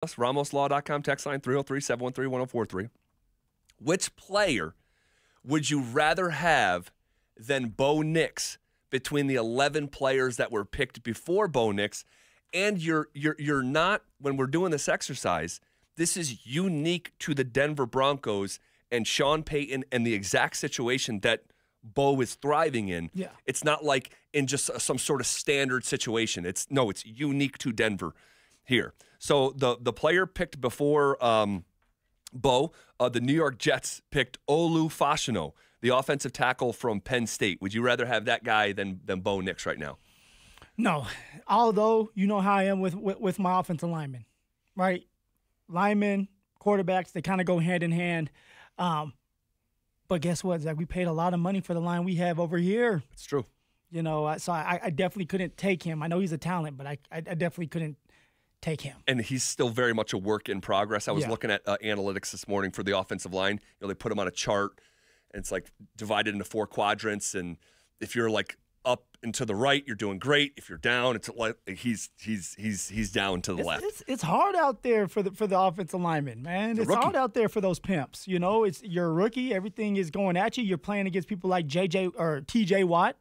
RamosLaw.com, text line 303-713-1043. Which player would you rather have than Bo Nix between the 11 players that were picked before Bo Nix? And you're not, when we're doing this exercise, this is unique to the Denver Broncos and Sean Payton and the exact situation that Bo is thriving in. Yeah. It's not like in just some sort of standard situation. It's unique to Denver here. So the player picked before Bo, the New York Jets picked Olu Fashanu, the offensive tackle from Penn State. Would you rather have that guy than Bo Nix right now? No. Although, you know how I am with my offensive linemen, right? Linemen, quarterbacks, they kind of go hand in hand. But guess what, Zach? We paid a lot of money for the line we have over here. It's true. You know, so I definitely couldn't take him. I know he's a talent, but I definitely couldn't take him. And he's still very much a work in progress. I was looking at analytics this morning for the offensive line. You know, they put him on a chart, and it's like divided into 4 quadrants. And if you're like up and to the right, you're doing great. If you're down, it's like he's down to the left. It's hard out there for the offensive lineman, man. It's hard out there for those pimps. You know, you're a rookie. Everything is going at you. You're playing against people like JJ or TJ Watt.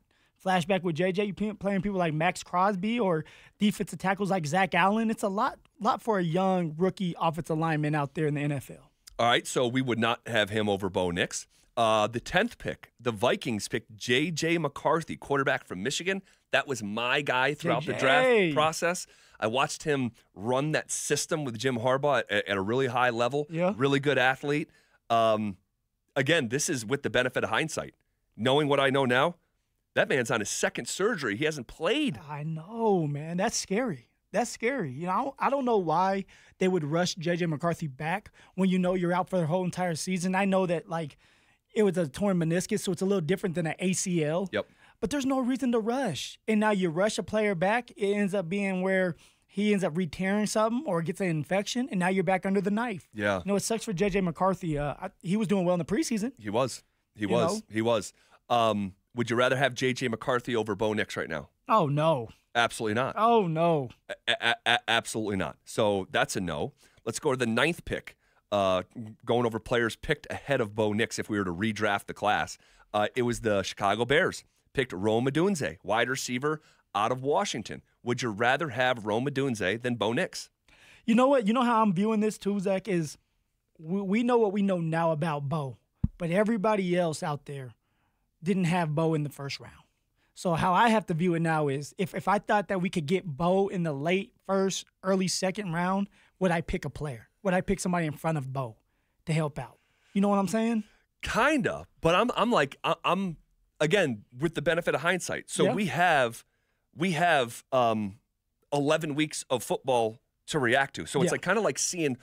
Flashback with JJ, you're playing people like Max Crosby or defensive tackles like Zach Allen. It's a lot for a young rookie offensive lineman out there in the NFL. All right, so we would not have him over Bo Nix. The 10th pick, the Vikings picked J.J. McCarthy, quarterback from Michigan. That was my guy throughout the draft process. I watched him run that system with Jim Harbaugh at a really high level. Yeah. Really good athlete. Again, this is with the benefit of hindsight. Knowing what I know now, that man's on his 2nd surgery. He hasn't played. I know, man. That's scary. That's scary. You know, I don't know why they would rush J.J. McCarthy back when you know you're out for the whole entire season. I know that, like, it was a torn meniscus, so it's a little different than an ACL. Yep. But there's no reason to rush. And now you rush a player back, it ends up being where he ends up re-tearing something or gets an infection, and now you're back under the knife. Yeah. You know, it sucks for J.J. McCarthy. He was doing well in the preseason. He was. He was. Would you rather have J.J. McCarthy over Bo Nix right now? Oh, no. Absolutely not. Oh, no. Absolutely not. So that's a no. Let's go to the 9th pick. Going over players picked ahead of Bo Nix if we were to redraft the class. It was the Chicago Bears. Picked Rome Odunze, wide receiver out of Washington. Would you rather have Rome Odunze than Bo Nix? You know what? You know how I'm viewing this too, Zach, is we know what we know now about Bo, but everybody else out there didn't have Bo in the first round. So how I have to view it now is if I thought that we could get Bo in the late first, early second round, would I pick a player? Would I pick somebody in front of Bo to help out? You know what I'm saying? Kinda, but I'm again with the benefit of hindsight. So we have 11 weeks of football to react to. So it's like kind of like seeing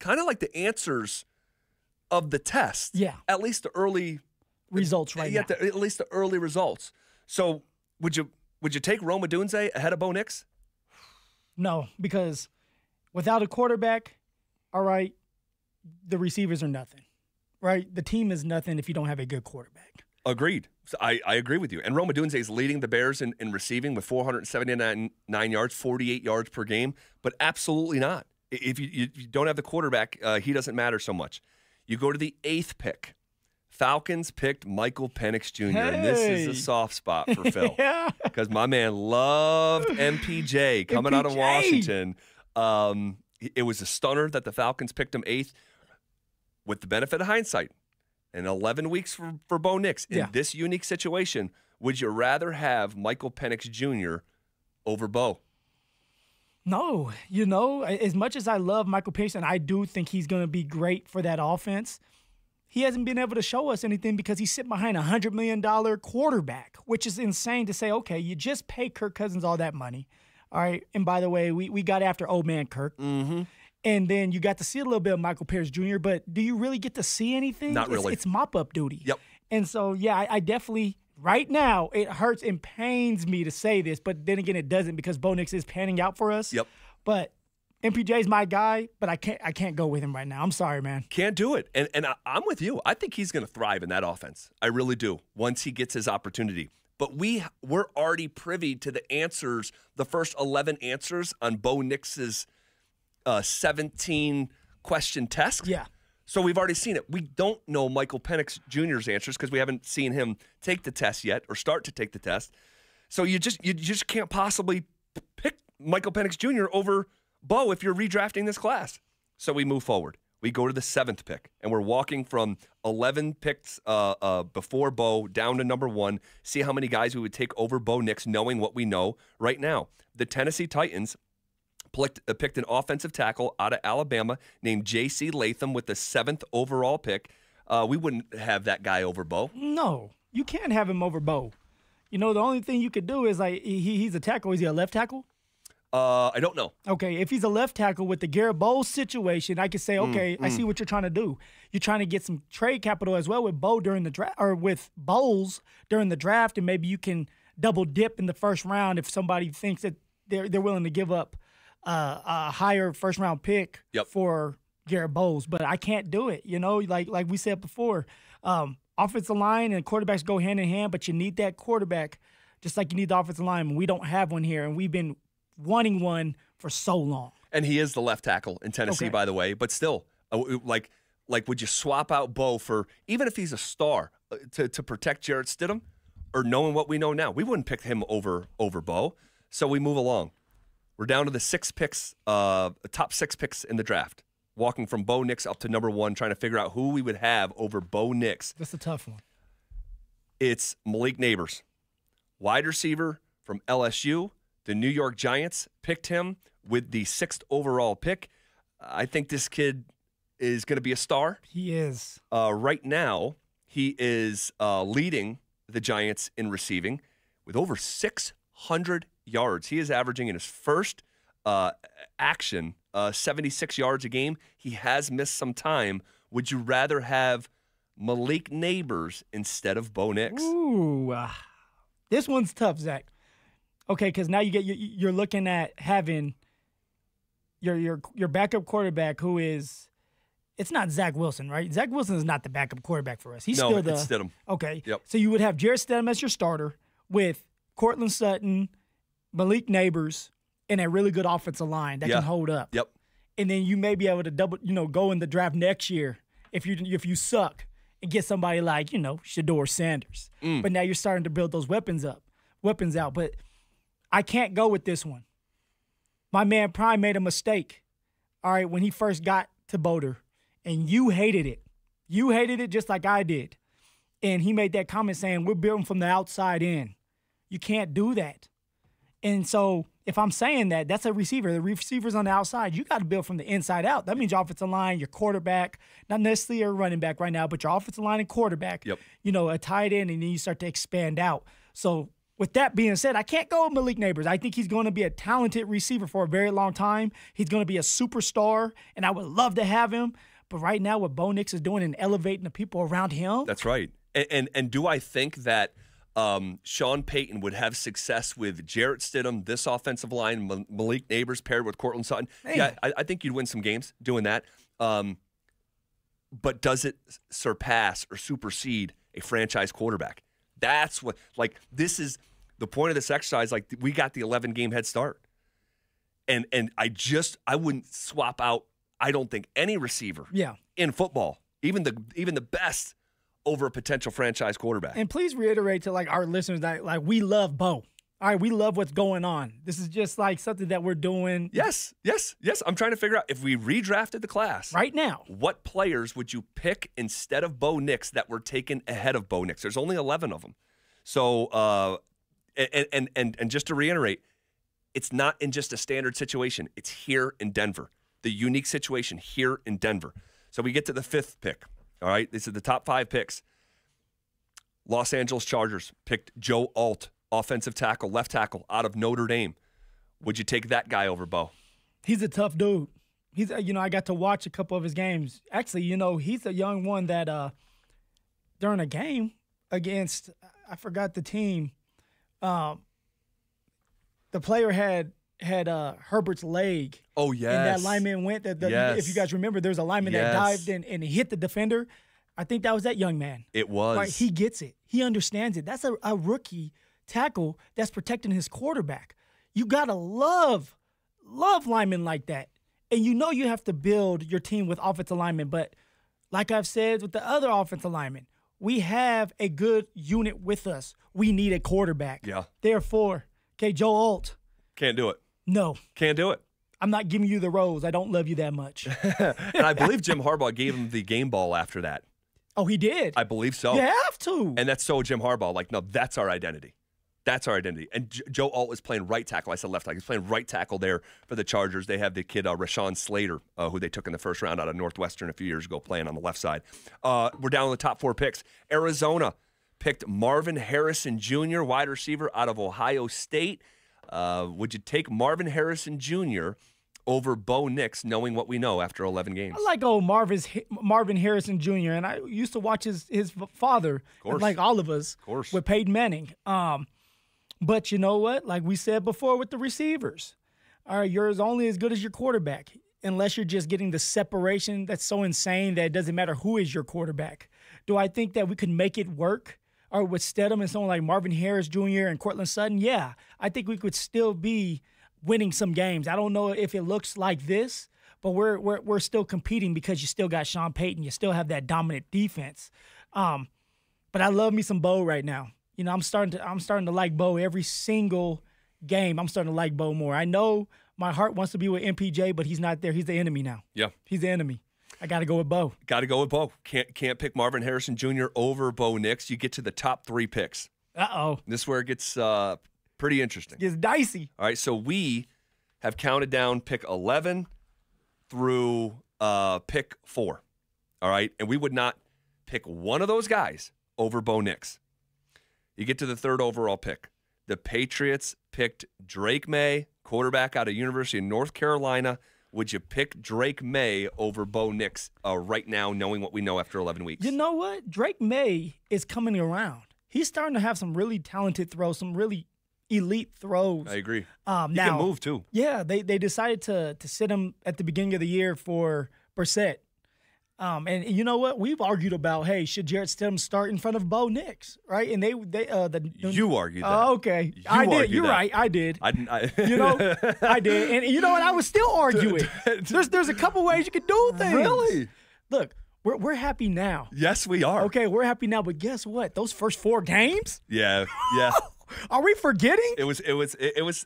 the answers of the test. Yeah. At least the early results now. At least the early results. So would you take Rome Odunze ahead of Bo Nix? No, because without a quarterback, all right, the receivers are nothing, right? The team is nothing if you don't have a good quarterback. Agreed. So I agree with you. And Rome Odunze is leading the Bears in receiving with 479 yards, 48 yards per game, but absolutely not. If you don't have the quarterback, he doesn't matter so much. You go to the 8th pick. Falcons picked Michael Penix Jr., and this is a soft spot for Phil. Yeah. Because my man loved MPJ coming out of Washington. It was a stunner that the Falcons picked him 8th. With the benefit of hindsight, and 11 weeks for Bo Nix, in this unique situation, would you rather have Michael Penix Jr. over Bo? No. You know, as much as I love Michael Penix, and I do think he's going to be great for that offense, he hasn't been able to show us anything because he's sitting behind a $100 million quarterback, which is insane to say, okay, you just pay Kirk Cousins all that money. All right. And by the way, we got after old man Kirk. Mm-hmm. And then you got to see a little bit of Michael Penix Jr., but do you really get to see anything? Not really. It's mop-up duty. Yep. And so, yeah, I definitely, right now, it hurts and pains me to say this, but then again, it doesn't because Bo Nix is panning out for us. Yep. But MPJ's my guy, but I can't go with him right now. I'm sorry, man. Can't do it. And I'm with you. I think he's going to thrive in that offense. I really do, once he gets his opportunity. But we're already privy to the answers, the first 11 answers on Bo Nix's 17 question test. Yeah. So we've already seen it. We don't know Michael Penix Jr.'s answers because we haven't seen him take the test yet or start to take the test. So you just can't possibly pick Michael Penix Jr. over Bo if you're redrafting this class. So we move forward. We go to the 7th pick, and we're walking from 11 picks before Bo down to number 1, see how many guys we would take over Bo Nix, knowing what we know right now. The Tennessee Titans picked an offensive tackle out of Alabama named J.C. Latham with the 7th overall pick. We wouldn't have that guy over Bo. No, you can't have him over Bo. You know, the only thing you could do is, like, he's a tackle. Is he a left tackle? I don't know. Okay, if he's a left tackle with the Garrett Bowles situation, I could say, okay, I see what you're trying to do. You're trying to get some trade capital as well with Bo during the draft, or with Bowles during the draft, and maybe you can double dip in the first round if somebody thinks that they're willing to give up a higher first round pick for Garrett Bowles. But I can't do it. You know, like we said before, offensive line and quarterbacks go hand in hand, but you need that quarterback just like you need the offensive line. We don't have one here, and we've been wanting one for so long. And he is the left tackle in Tennessee, by the way. But still, like would you swap out Bo for, even if he's a star, to protect Jarrett Stidham? Or knowing what we know now, we wouldn't pick him over Bo. So we move along. We're down to the 6 picks, top 6 picks in the draft. Walking from Bo Nix up to number 1, trying to figure out who we would have over Bo Nix. That's a tough one. It's Malik Neighbors, wide receiver from LSU. The New York Giants picked him with the 6th overall pick. I think this kid is going to be a star. He is. Right now, he is leading the Giants in receiving with over 600 yards. He is averaging in his first action 76 yards a game. He has missed some time. Would you rather have Malik Neighbors instead of Bo Nix? Ooh, this one's tough, Zach. Okay, because now you're looking at having your backup quarterback who is, it's not Zach Wilson, right? Zach Wilson is not the backup quarterback for us. He's still the it's Stidham. Okay, yep. So you would have Jarrett Stidham as your starter with Cortland Sutton, Malik Neighbors, and a really good offensive line that can hold up. Yep. And then you may be able to go in the draft next year if you suck and get somebody like Shedeur Sanders. But now you're starting to build those weapons out. But I can't go with this one. My man Prime made a mistake, all right, when he first got to Boulder, and you hated it. You hated it just like I did. And he made that comment saying, we're building from the outside in. You can't do that. And so if I'm saying that, that's a receiver. The receiver's on the outside. You got to build from the inside out. That means your offensive line, your quarterback, not necessarily a running back right now, but your offensive line and quarterback, a tight end, and then you start to expand out. So with that being said, I can't go with Malik Neighbors. I think he's going to be a talented receiver for a very long time. He's going to be a superstar, and I would love to have him. But right now, what Bo Nix is doing and elevating the people around him. That's right. And do I think that Sean Payton would have success with Jarrett Stidham, this offensive line, Malik Neighbors paired with Cortland Sutton? Man. Yeah, I think you'd win some games doing that. But does it surpass or supersede a franchise quarterback? That's what, this is the point of this exercise. We got the 11-game head start. And I wouldn't swap out, I don't think, any receiver in football, even the best, over a potential franchise quarterback. And please reiterate to our listeners that we love Bo. All right, we love what's going on. This is just something that we're doing. Yes. I'm trying to figure out, if we redrafted the class right now, what players would you pick instead of Bo Nix that were taken ahead of Bo Nix? There's only 11 of them. So, and just to reiterate, it's not in just a standard situation. It's here in Denver, the unique situation here in Denver. So we get to the 5th pick. All right, these are the top 5 picks. Los Angeles Chargers picked Joe Alt, offensive tackle, left tackle, out of Notre Dame. Would you take that guy over Bo? He's a tough dude. He's, I got to watch a couple of his games. Actually, he's a young one that during a game against, I forgot the team, the player had Herbert's leg. Oh, yes. And that lineman went. If you guys remember, there's a lineman that dived in and hit the defender. I think that was that young man. It was. Right? He gets it. He understands it. That's a rookie tackle that's protecting his quarterback. You got to love linemen like that. And you know you have to build your team with offensive linemen. But like I've said with the other offensive linemen, we have a good unit with us. We need a quarterback. Yeah. Therefore, okay, Joe Alt. Can't do it. No. Can't do it. I'm not giving you the rose. I don't love you that much. And I believe Jim Harbaugh gave him the game ball after that. Oh, he did? I believe so. You have to. And that's so Jim Harbaugh. Like, no, that's our identity. That's our identity. And Joe Alt is playing right tackle. I said left tackle. He's playing right tackle there for the Chargers. They have the kid, Rashawn Slater, who they took in the first round out of Northwestern a few years ago, playing on the left side. We're down to the top 4 picks. Arizona picked Marvin Harrison Jr., wide receiver out of Ohio State. Would you take Marvin Harrison Jr. over Bo Nix, knowing what we know after 11 games? I like Marvin Harrison Jr., and I used to watch his father, like all of us, with Peyton Manning. But you know what? Like we said before with the receivers, all right, you're only as good as your quarterback, unless you're just getting the separation that's so insane that it doesn't matter who is your quarterback. Do I think that we could make it work? Or with Stedham and someone like Marvin Harris Jr. and Cortland Sutton? Yeah, I think we could still be winning some games. I don't know if it looks like this, but we're still competing because you still got Sean Payton. You still have that dominant defense. But I love me some Bo right now. You know, I'm starting to like Bo every single game. I'm starting to like Bo more. I know my heart wants to be with MPJ, but he's not there. He's the enemy now. Yeah. He's the enemy. I got to go with Bo. Got to go with Bo. Can't pick Marvin Harrison Jr. over Bo Nix. You get to the top 3 picks. Uh-oh. This is where it gets pretty interesting. It's dicey. All right, so we have counted down pick 11 through pick 4. All right, and we would not pick one of those guys over Bo Nix. You get to the 3rd overall pick. The Patriots picked Drake May, quarterback out of University of North Carolina. Would you pick Drake May over Bo Nix right now, knowing what we know after 11 weeks? You know what? Drake May is coming around. He's starting to have some really talented throws, some really elite throws. I agree. He can move, too. Yeah, they decided to sit him at the beginning of the year for Brissett. And you know what? We've argued about, hey, should Jarrett Stidham start in front of Bo Nix, right? And you argued that. Oh, okay. I did. You're right. I did. I did. And you know what? I was still arguing. There's a couple ways you could do things. Really? Look, we're happy now. Yes, we are. Okay, we're happy now. But guess what? Those first 4 games? Yeah. Are we forgetting? It was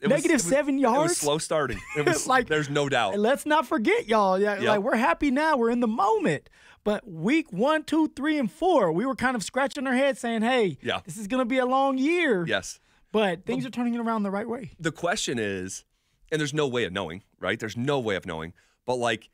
negative 7 yards. It was slow starting. It was like there's no doubt. Let's not forget, y'all. Yeah, like we're happy now. We're in the moment. But week 1, 2, 3, and 4, we were kind of scratching our heads saying, "Hey, this is going to be a long year." Yes. But things are turning it around the right way. The question is, and there's no way of knowing, right? There's no way of knowing. But like,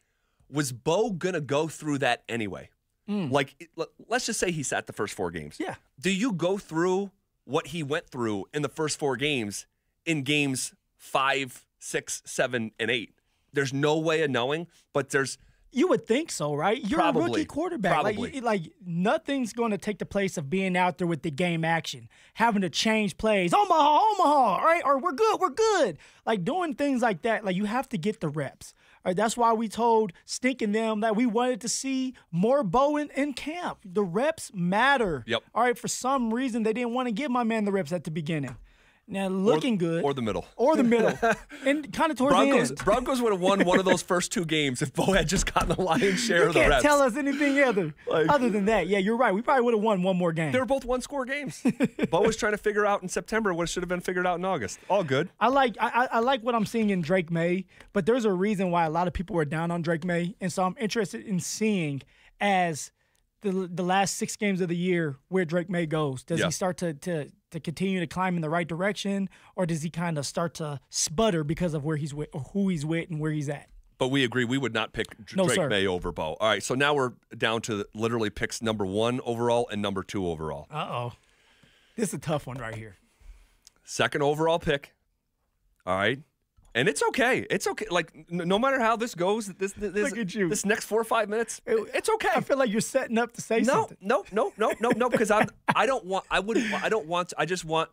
was Bo gonna go through that anyway? Like, let's just say he sat the first 4 games. Yeah. Do you go through what he went through in the first 4 games in games 5, 6, 7, and 8? There's no way of knowing, but there's. You would think so, right? You're a rookie quarterback. Probably. Like nothing's going to take the place of being out there with the game action, having to change plays. Omaha, right? Or we're good. Like doing things like that. Like you have to get the reps. All right, that's why we told Stink and them that we wanted to see more Bo in camp. The reps matter. Yep. All right, for some reason, they didn't want to give my man the reps at the beginning. Now, looking good. Or the middle. And kind of towards the end. Broncos would have won one of those first 2 games if Bo had just gotten the lion's share of the reps. You can't tell us anything other than that. Yeah, you're right. We probably would have won one more game. They were both 1-score games. Bo was trying to figure out in September what should have been figured out in August. All good. I like what I'm seeing in Drake May, but there's a reason why a lot of people were down on Drake May, and so I'm interested in seeing as the last 6 games of the year where Drake May goes. Does he start to continue to climb in the right direction, or does he kind of start to sputter because of where he's with, or who he's with, and where he's at? But we agree we would not pick Drake May over Bo. All right, so now we're down to literally picks number 1 overall and number 2 overall. Uh-oh. This is a tough one right here. 2nd overall pick. All right. And it's okay. It's okay. Like, no matter how this goes, this Look at you. This next 4 or 5 minutes, it's okay. I feel like you're setting up to say something. No, because I just want,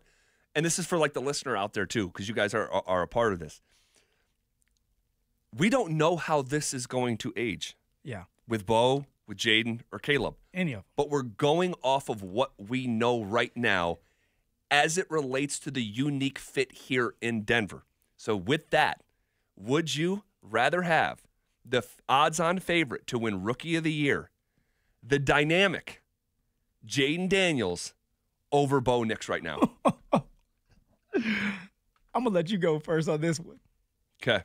and this is for like the listener out there too, because you guys are a part of this. We don't know how this is going to age. Yeah. With Bo, with Jaden, or Caleb. Any of them. But we're going off of what we know right now as it relates to the unique fit here in Denver. So with that, would you rather have the odds-on favorite to win Rookie of the Year, the dynamic Jaden Daniels over Bo Nix right now? I'm gonna let you go first on this one. Okay.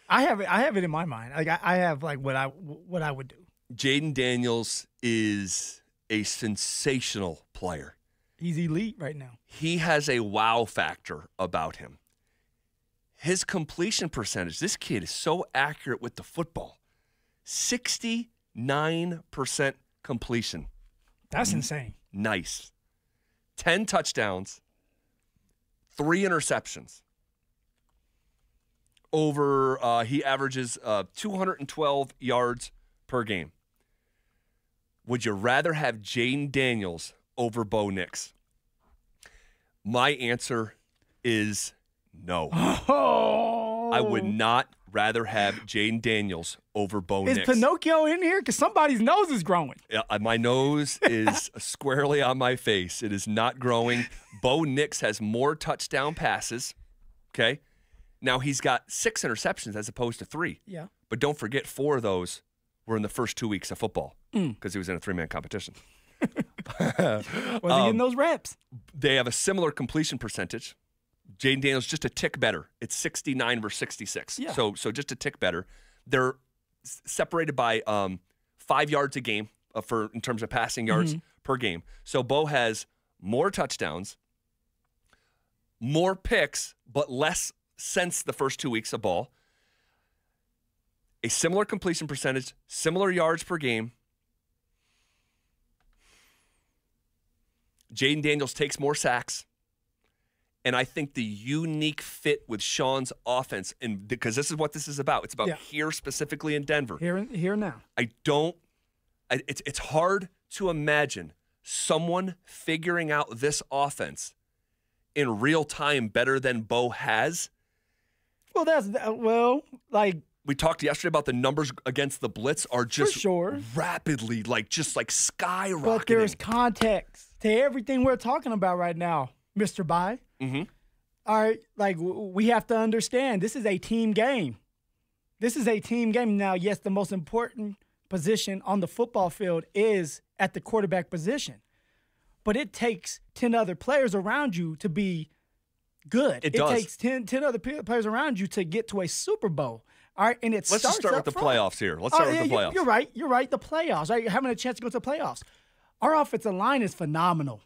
I have it in my mind. Like I have like what I would do. Jaden Daniels is a sensational player. He's elite right now. He has a wow factor about him. His completion percentage, this kid is so accurate with the football. 69% completion. That's insane. Nice. 10 touchdowns, 3 interceptions. He averages 212 yards per game. Would you rather have Jaden Daniels over Bo Nix? My answer is no. Oh. I would not rather have Jaden Daniels over Bo Nix. Is Pinocchio in here? Because somebody's nose is growing. My nose is squarely on my face. It is not growing. Bo Nix has more touchdown passes, okay? Now, he's got 6 interceptions as opposed to 3. Yeah. But don't forget, 4 of those were in the first 2 weeks of football because he was in a 3-man competition. Was he getting those reps? They have a similar completion percentage. Jaden Daniels just a tick better. It's 69 versus 66. Yeah. So just a tick better. They're separated by 5 yards a game in terms of passing yards per game. So Bo has more touchdowns, more picks, but less since the first 2 weeks of ball. A similar completion percentage, similar yards per game. Jaden Daniels takes more sacks. And I think the unique fit with Sean's offense, and because this is what this is about. It's about here specifically in Denver. Here now. It's hard to imagine someone figuring out this offense in real time better than Bo has. Well, like we talked yesterday about the numbers against the blitz are just rapidly, just skyrocketing. But there's context to everything we're talking about right now, Mr. Bye. Mm-hmm. All right, like we have to understand this is a team game. This is a team game. Now, yes, the most important position on the football field is at the quarterback position. But it takes 10 other players around you to be good. It does. Takes 10 other players around you to get to a Super Bowl. All right, and let's just start with the playoffs here. Let's start with the playoffs. You're right. The playoffs. Right? Having a chance to go to the playoffs. Our offensive line is phenomenal.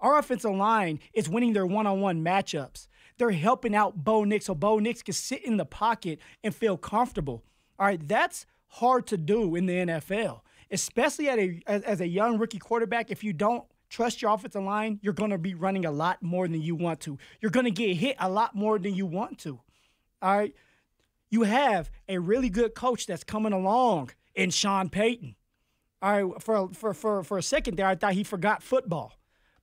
Our offensive line is winning their one-on-one matchups. They're helping out Bo Nix so Bo Nix can sit in the pocket and feel comfortable. All right, that's hard to do in the NFL, especially as a young rookie quarterback. If you don't trust your offensive line, you're going to be running a lot more than you want to. You're going to get hit a lot more than you want to. All right, you have a really good coach that's coming along in Sean Payton. All right, for a second there, I thought he forgot football.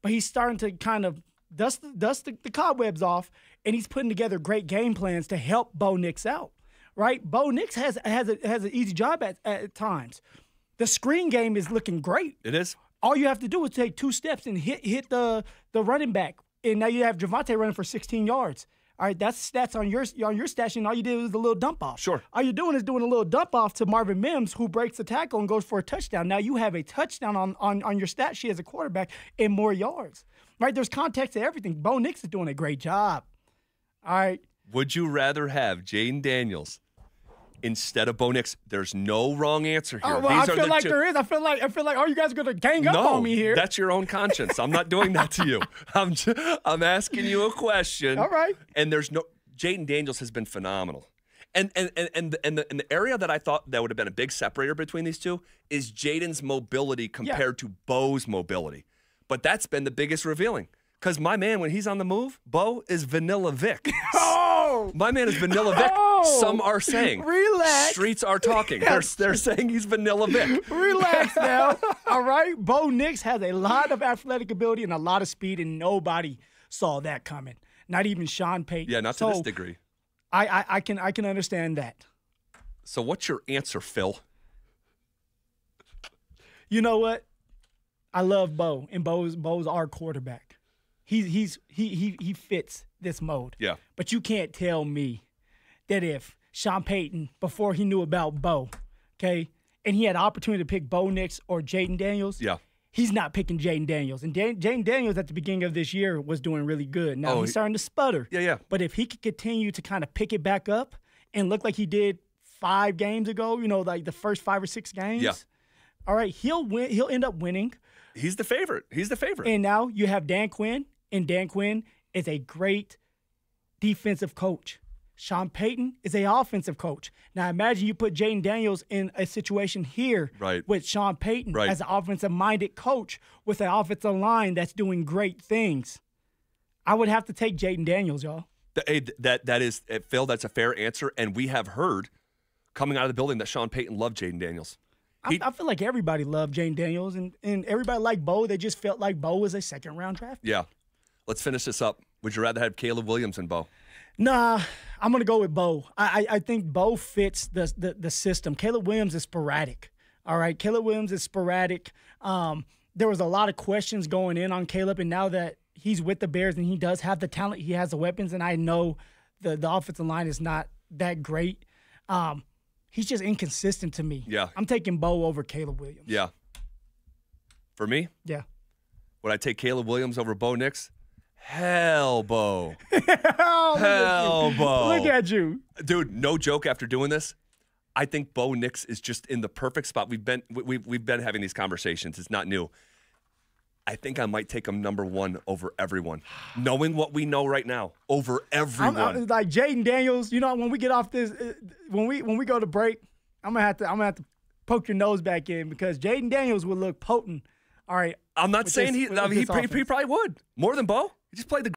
But he's starting to kind of dust the cobwebs off, and he's putting together great game plans to help Bo Nix out, right? Bo Nix has an easy job at times. The screen game is looking great. It is. All you have to do is take 2 steps and hit the running back, and now you have Javonte running for 16 yards. All right, that's stats on your stat sheet, and all you did was a little dump off. Sure. All you're doing is doing a little dump off to Marvin Mims, who breaks the tackle and goes for a touchdown. Now you have a touchdown on your stat sheet as a quarterback and more yards. Right? There's context to everything. Bo Nix is doing a great job. All right. Would you rather have Jaden Daniels instead of Bo Nix? There's no wrong answer here. Oh, well, I feel like there is. I feel like all you guys are going to gang up on me here. That's your own conscience. I'm not doing that to you. I'm asking you a question. All right. And Jaden Daniels has been phenomenal. And the area that I thought that would have been a big separator between these two is Jaden's mobility compared to Bo's mobility. But that's been the biggest revealing. Because my man, when he's on the move, Bo is Vanilla Vic. Oh! My man is Vanilla Vic. Oh! Some are saying. Relax. Streets are talking. Yes. They're saying he's Vanilla Vic. Relax now. All right? Bo Nix has a lot of athletic ability and a lot of speed, and nobody saw that coming. Not even Sean Payton. Yeah, not to this degree. I can understand that. So what's your answer, Phil? You know what? I love Bo, and Bo's our quarterback. He fits this mode. Yeah. But you can't tell me that if Sean Payton before he knew about Bo, okay? And he had an opportunity to pick Bo Nix or Jaden Daniels. Yeah. He's not picking Jaden Daniels. And Jaden Daniels at the beginning of this year was doing really good. Now he's starting to sputter. Yeah. But if he could continue to kind of pick it back up and look like he did 5 games ago, like the first 5 or 6 games, all right, he'll win. He'll end up winning. He's the favorite. And now you have Dan Quinn, and Dan Quinn is a great defensive coach. Sean Payton is an offensive coach. Now imagine you put Jaden Daniels in a situation here with Sean Payton as an offensive-minded coach with an offensive line that's doing great things. I would have to take Jaden Daniels, y'all. That is, Phil, that's a fair answer. And we have heard coming out of the building that Sean Payton loved Jaden Daniels. I feel like everybody loved Jaden Daniels, and everybody liked Bo. They just felt like Bo was a second-round draft pick. Yeah. Let's finish this up. Would you rather have Caleb Williams and Bo? Nah, I'm going to go with Bo. I think Bo fits the system. Caleb Williams is sporadic, all right? Caleb Williams is sporadic. There was a lot of questions going in on Caleb, and now that he's with the Bears and he does have the talent, he has the weapons, and I know the offensive line is not that great. He's just inconsistent to me. Yeah. I'm taking Bo over Caleb Williams. Yeah. For me? Yeah. Would I take Caleb Williams over Bo Nix? Hell, Bo. Hell, Bo. Look at you. Dude, no joke after doing this. I think Bo Nix is just in the perfect spot. We've been having these conversations. It's not new. I think I might take him number 1 over everyone. Knowing what we know right now, over everyone. I'm like Jaden Daniels, when we get off this, when we go to break, I'm gonna have to poke your nose back in because Jaden Daniels would look potent. All right. I'm not saying he probably would. More than Bo. He just played the